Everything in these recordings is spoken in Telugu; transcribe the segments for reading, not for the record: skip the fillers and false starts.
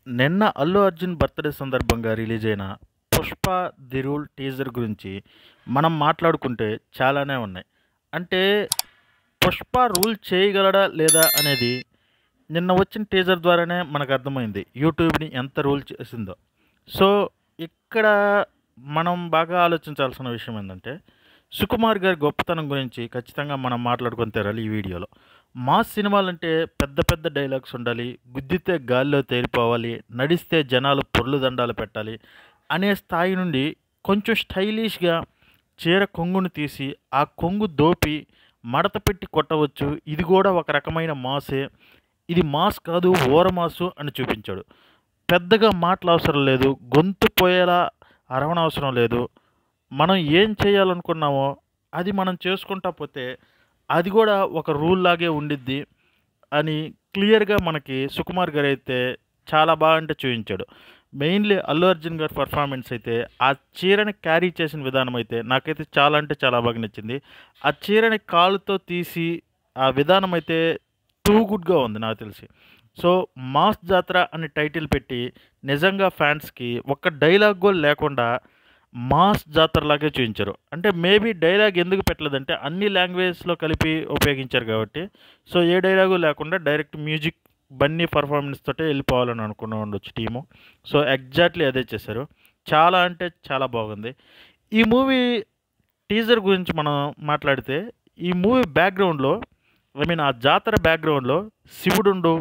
నిన్న అల్లు అర్జున్ బర్త్డే సందర్భంగా రిలీజ్ అయిన 'పుష్ప ది రూల్' టీజర్ గురించి మనం మాట్లాడుకుంటే చాలానే ఉన్నాయి. అంటే 'పుష్ప' రూల్ చేయగలడా లేదా అనేది నిన్న వచ్చిన టీజర్ ద్వారానే మనకు అర్థమైంది. యూట్యూబ్‌ని ఎంత రూల్ చేసిందో. సో, ఇక్కడ మనం బాగా ఆలోచించాల్సిన విషయం ఏందంటే, సుకుమార్ గారి గొప్పతనం గురించి ఖచ్చితంగా మనం మాట్లాడుకొని తీరాలి ఈ వీడియోలో. మాస్ సినిమాలంటే పెద్ద పెద్ద డైలాగ్స్ ఉండాలి, గుద్దితే గాల్లో తేలిపోవాలి, నడిస్తే జనాలు పొర్లు దండాలు పెట్టాలి అనే స్థాయి నుండి కొంచెం స్టైలిష్‌గా చీర కొంగును తీసి, ఆ కొంగు దోపి మడత పెట్టి కొట్టవచ్చు. ఇది కూడా ఒక రకమైన మాసే. ఇది మాస్ కాదు ఊరమాసు అని చూపించాడు. పెద్దగా మాటలు అవసరం లేదు. గొంతు పోయేలా అరవనవసరం లేదు. మనం ఏం చేయాలనుకున్నామో అది మనం చేసుకుంటా పోతే అది కూడా ఒక రూల్ లాగే ఉండిద్ది అని క్లియర్‌గా మనకి సుకుమార్ గారైతే చాలా బాగా అంటే చూయించాడు. మెయిన్‌లీ అల్లు అర్జున్ గారి పెర్ఫార్మెన్స్ అయితే ఆ చీరని క్యారీ చేసిన విధానం అయితే నాకైతే చాలా అంటే చాలా బాగా నచ్చింది. ఆ చీరని కాలుతో తీసి ఆ విధానం అయితే టూ గుడ్‌గా ఉంది నాకు తెలిసి. సో, 'మాస్ జాతర' అని టైటిల్ పెట్టి నిజంగా ఫ్యాన్స్‌కి ఒక్క డైలాగ్ కూడా లేకుండా మాస్ జాతరలాగే చూయించారు. అంటే మేబీ డైలాగ్ ఎందుకు పెట్టలేదంటే అన్ని లాంగ్వేజెస్‌లో కలిపి ఉపయోగించారు కాబట్టి. సో, ఏ డైలాగు లేకుండా డైరెక్ట్ మ్యూజిక్ బన్నీ పెర్ఫార్మెన్స్ తోటే వెళ్ళిపోవాలని అనుకుని ఉండొచ్చు టీము. సో, ఎగ్జాక్ట్‌లీ అదే చేశారు. చాలా అంటే చాలా బాగుంది. ఈ మూవీ టీజర్ గురించి మనం మాట్లాడితే ఈ మూవీ బ్యాక్‌గ్రౌండ్‌లో ఆ జాతర బ్యాక్‌గ్రౌండ్‌లో శివుడుండు,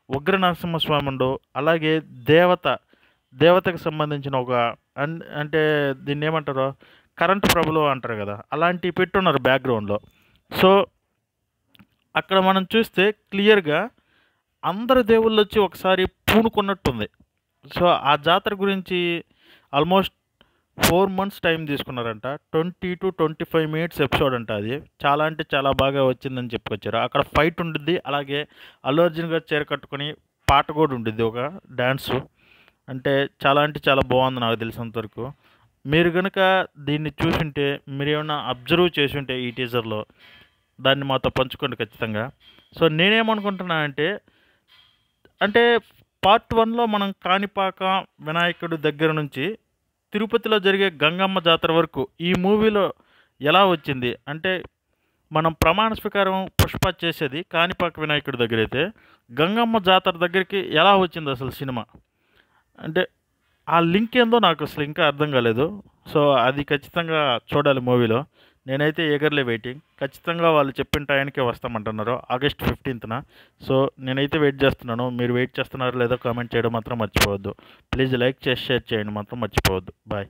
ఉగ్ర నరసింహస్వాముండు, అలాగే దేవతకి సంబంధించిన ఒక అంటే దీన్నేమంటారు? కరెంట్ ప్రభలు అంటారు గదా! అలాంటివి పెట్టున్నారు బ్యాక్‌గ్రౌండ్‌లో. సో, అక్కడ మనం చూస్తే క్లియర్‌గా అందరు దేవుళ్ళొచ్చి ఒకసారి పూనుకున్నట్టుంది. సో, ఆ జాతర గురించి ఆల్మోస్ట్ 4 మంత్స్ టైం తీసుకున్నారంట. 20-25 మినిట్స్ ఎపిసోడ్ అంట అది. చాలా అంటే చాలా బాగా వచ్చిందని చెప్పుకొచ్చారు. అక్కడ ఫైట్ ఉండిద్ది. అలాగే అల్లు అర్జున్ గారు చీర కట్టుకొని పాట కూడా ఉండిద్ది ఒక డాన్సు. అంటే చాలా బాగుంది నాకు తెలిసినంత వరకు. మీరు గనుక దీన్ని చూసుంటే మీరేమన్నా అబ్జర్వ్ చేసుంటే ఈ టీజర్‌లో దాన్ని మాతో పంచుకోండి ఖచ్చితంగా. సో, నేనేమనుకుంటున్నానంటే అంటే పార్ట్ 1లో మనం కాణిపాక వినాయకుడి దగ్గర నుంచి తిరుపతిలో జరిగే గంగమ్మ జాతర వరకు ఈ మూవీలో ఎలా వచ్చింది? అంటే మనం ప్రమాణ స్వీకారం 'పుష్ప' చేసేది కాణిపాక వినాయకుడి దగ్గరైతే, గంగమ్మ జాతర దగ్గరికి ఎలా వచ్చిందసలు సినిమా? అంటే ఆ లింక్ ఏందో నాకు అసలు ఇంకా అర్థం కాలేదు. సో, అది ఖచ్చితంగా చూడాలి మూవీలో. నేనైతే ఈగర్‌లీ వెయిటింగ్. ఖచ్చితంగా వాళ్ళు చెప్పిన టయానికే వస్తామంటున్నారు. ఆగస్ట్ 15న. సో, నేనైతే వెయిట్ చేస్తున్నాను. మీరు వెయిట్ చేస్తున్నారో లేదో కామెంట్ చేయడం మాత్రం మర్చిపోవద్దు. ప్లీజ్ లైక్ చేసి, షేర్ చేయండి మాత్రం మర్చిపోవద్దు. బాయ్.